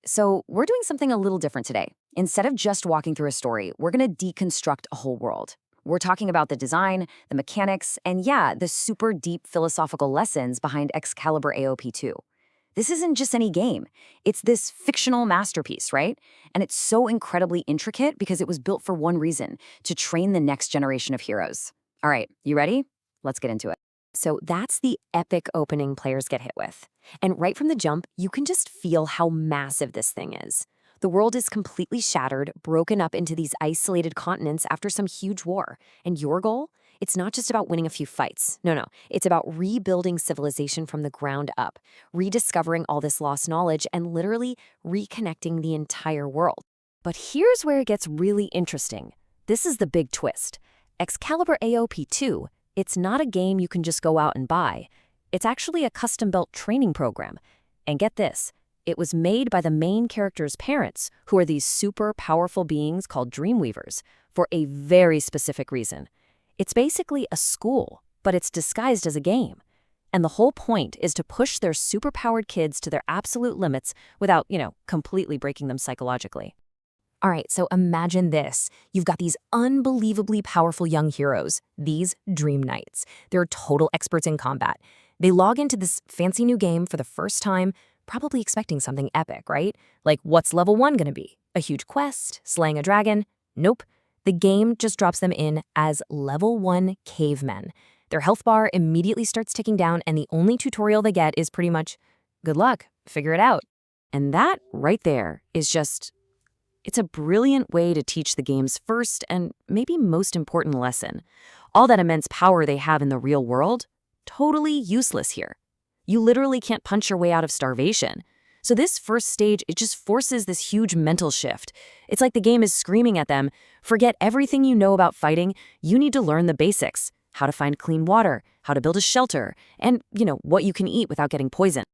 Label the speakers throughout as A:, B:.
A: So, we're doing something a little different today. Instead of just walking through a story, we're going to deconstruct a whole world. We're talking about the design, the mechanics, and yeah, the super deep philosophical lessons behind Excalibur AOP 2. This isn't just any game. It's this fictional masterpiece, right? And it's so incredibly intricate because it was built for one reason, to train the next generation of heroes. All right, you ready? Let's get into it. So that's the epic opening players get hit with. And right from the jump, you can just feel how massive this thing is. The world is completely shattered, broken up into these isolated continents after some huge war. And your goal? It's not just about winning a few fights. No. It's about rebuilding civilization from the ground up, rediscovering all this lost knowledge, and literally reconnecting the entire world. But here's where it gets really interesting. This is the big twist. Excalibur AOP 2, it's not a game you can just go out and buy. It's actually a custom-built training program. And get this, it was made by the main character's parents, who are these super powerful beings called Dreamweavers, for a very specific reason. It's basically a school, but it's disguised as a game. And the whole point is to push their superpowered kids to their absolute limits without, completely breaking them psychologically. All right, so imagine this. You've got these unbelievably powerful young heroes, these Dream Knights. They're total experts in combat. They log into this fancy new game for the first time, probably expecting something epic, right? Like, what's level 1 gonna be? A huge quest? Slaying a dragon? Nope. The game just drops them in as level 1 cavemen. Their health bar immediately starts ticking down, and the only tutorial they get is pretty much, good luck, figure it out. And that right there is just... It's a brilliant way to teach the game's first and maybe most important lesson. All that immense power they have in the real world, totally useless here. You literally can't punch your way out of starvation. So this first stage, it just forces this huge mental shift. It's like the game is screaming at them, forget everything you know about fighting, you need to learn the basics. How to find clean water, how to build a shelter, and, what you can eat without getting poisoned.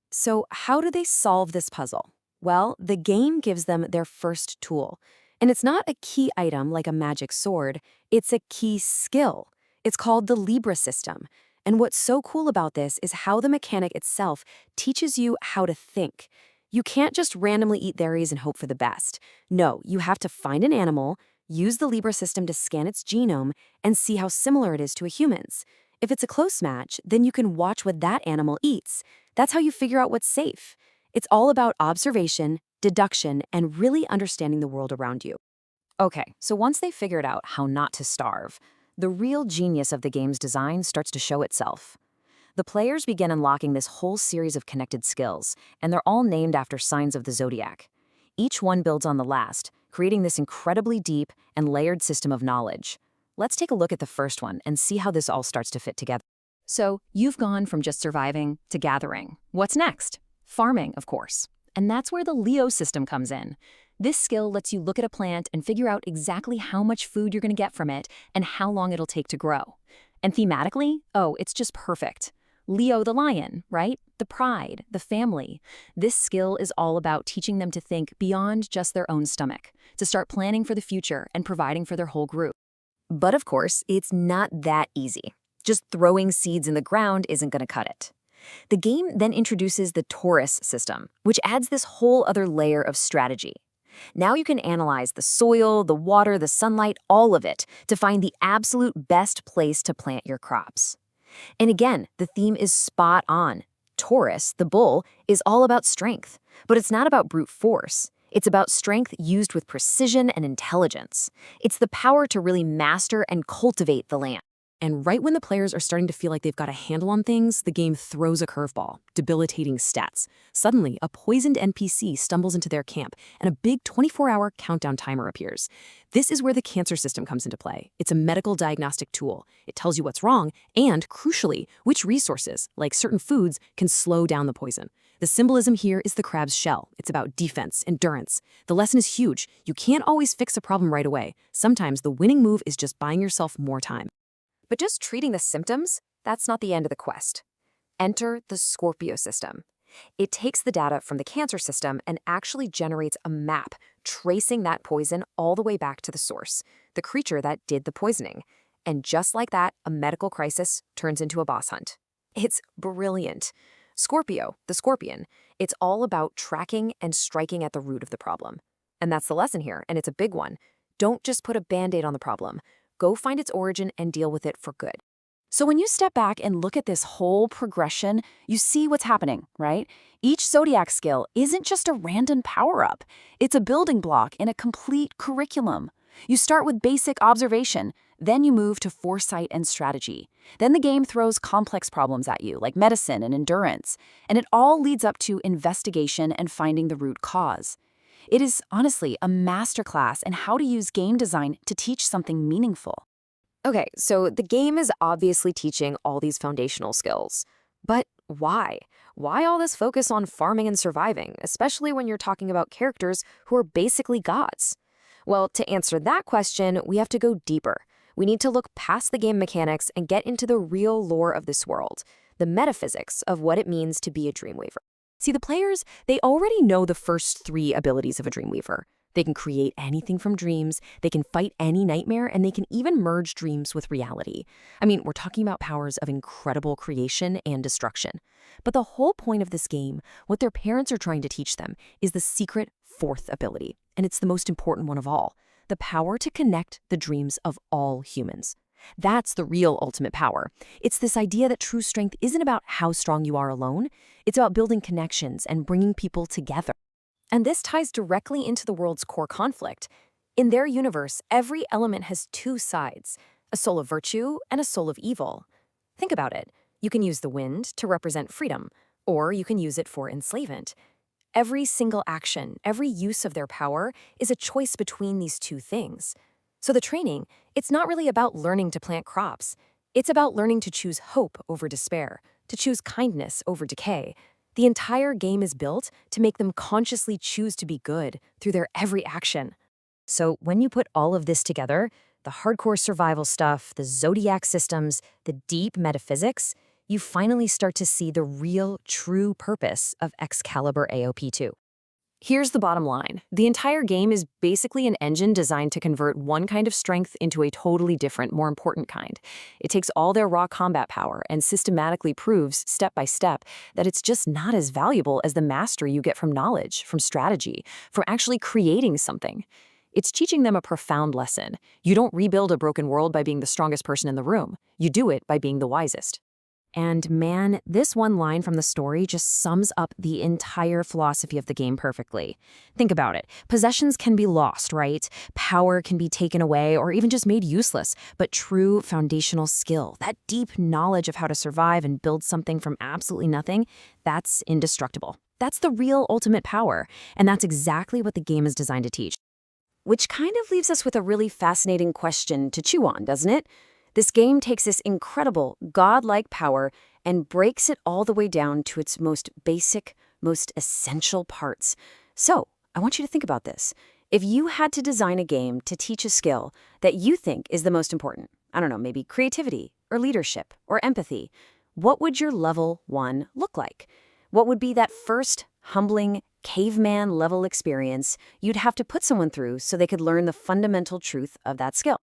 A: So how do they solve this puzzle? Well, the game gives them their first tool. And it's not a key item like a magic sword, it's a key skill. It's called the Libra system. And what's so cool about this is how the mechanic itself teaches you how to think. You can't just randomly eat berries and hope for the best. No, you have to find an animal, use the Libra system to scan its genome, and see how similar it is to a human's. If it's a close match, then you can watch what that animal eats. That's how you figure out what's safe. It's all about observation, deduction, and really understanding the world around you. Okay, so once they figured out how not to starve, the real genius of the game's design starts to show itself. The players begin unlocking this whole series of connected skills, and they're all named after signs of the zodiac. Each one builds on the last, creating this incredibly deep and layered system of knowledge. Let's take a look at the first one and see how this all starts to fit together. So, you've gone from just surviving to gathering. What's next? Farming, of course. And that's where the Leo system comes in. This skill lets you look at a plant and figure out exactly how much food you're going to get from it and how long it'll take to grow. And thematically, it's just perfect. Leo the lion, right? The pride, the family. This skill is all about teaching them to think beyond just their own stomach, to start planning for the future and providing for their whole group. But of course, it's not that easy. Just throwing seeds in the ground isn't going to cut it. The game then introduces the Taurus system, which adds this whole other layer of strategy. Now you can analyze the soil, the water, the sunlight, all of it, to find the absolute best place to plant your crops. And again, the theme is spot on. Taurus, the bull, is all about strength, but it's not about brute force. It's about strength used with precision and intelligence. It's the power to really master and cultivate the land. And right when the players are starting to feel like they've got a handle on things, the game throws a curveball, debilitating stats. Suddenly, a poisoned NPC stumbles into their camp, and a big 24-hour countdown timer appears. This is where the cancer system comes into play. It's a medical diagnostic tool. It tells you what's wrong, and, crucially, which resources, like certain foods, can slow down the poison. The symbolism here is the crab's shell. It's about defense, endurance. The lesson is huge. You can't always fix a problem right away. Sometimes the winning move is just buying yourself more time. But just treating the symptoms, that's not the end of the quest. Enter the Scorpio system. It takes the data from the cancer system and actually generates a map tracing that poison all the way back to the source, the creature that did the poisoning. And just like that, a medical crisis turns into a boss hunt. It's brilliant. Scorpio, the scorpion. It's all about tracking and striking at the root of the problem. And that's the lesson here, and it's a big one. Don't just put a band-aid on the problem. Go find its origin and deal with it for good. So when you step back and look at this whole progression, you see what's happening, right? Each zodiac skill isn't just a random power-up. It's a building block in a complete curriculum. You start with basic observation, then you move to foresight and strategy. Then the game throws complex problems at you, like medicine and endurance, and it all leads up to investigation and finding the root cause. It is honestly a masterclass in how to use game design to teach something meaningful. Okay, so the game is obviously teaching all these foundational skills. But why? Why all this focus on farming and surviving, especially when you're talking about characters who are basically gods? Well, to answer that question, we have to go deeper. We need to look past the game mechanics and get into the real lore of this world, the metaphysics of what it means to be a Dreamweaver. See, the players, they already know the first three abilities of a Dreamweaver. They can create anything from dreams, they can fight any nightmare, and they can even merge dreams with reality. I mean, we're talking about powers of incredible creation and destruction. But the whole point of this game, what their parents are trying to teach them, is the secret fourth ability. And it's the most important one of all, the power to connect the dreams of all humans. That's the real ultimate power. It's this idea that true strength isn't about how strong you are alone. It's about building connections and bringing people together. And this ties directly into the world's core conflict. In their universe, every element has two sides, a soul of virtue and a soul of evil. Think about it. You can use the wind to represent freedom, or you can use it for enslavement. Every single action, every use of their power is a choice between these two things. So the training, it's not really about learning to plant crops. It's about learning to choose hope over despair, to choose kindness over decay. The entire game is built to make them consciously choose to be good through their every action. So when you put all of this together, the hardcore survival stuff, the zodiac systems, the deep metaphysics, you finally start to see the real, true purpose of Xcalibur AOP 2. Here's the bottom line. The entire game is basically an engine designed to convert one kind of strength into a totally different, more important kind. It takes all their raw combat power and systematically proves, step by step, that it's just not as valuable as the mastery you get from knowledge, from strategy, from actually creating something. It's teaching them a profound lesson. You don't rebuild a broken world by being the strongest person in the room. You do it by being the wisest. And man, this one line from the story just sums up the entire philosophy of the game perfectly. Think about it. Possessions can be lost, right? Power can be taken away or even just made useless. But true foundational skill, that deep knowledge of how to survive and build something from absolutely nothing, that's indestructible. That's the real ultimate power. And that's exactly what the game is designed to teach. Which kind of leaves us with a really fascinating question to chew on, doesn't it? This game takes this incredible, godlike power and breaks it all the way down to its most basic, most essential parts. So, I want you to think about this. If you had to design a game to teach a skill that you think is the most important, I don't know, maybe creativity or leadership or empathy, what would your level 1 look like? What would be that first humbling, caveman-level experience you'd have to put someone through so they could learn the fundamental truth of that skill?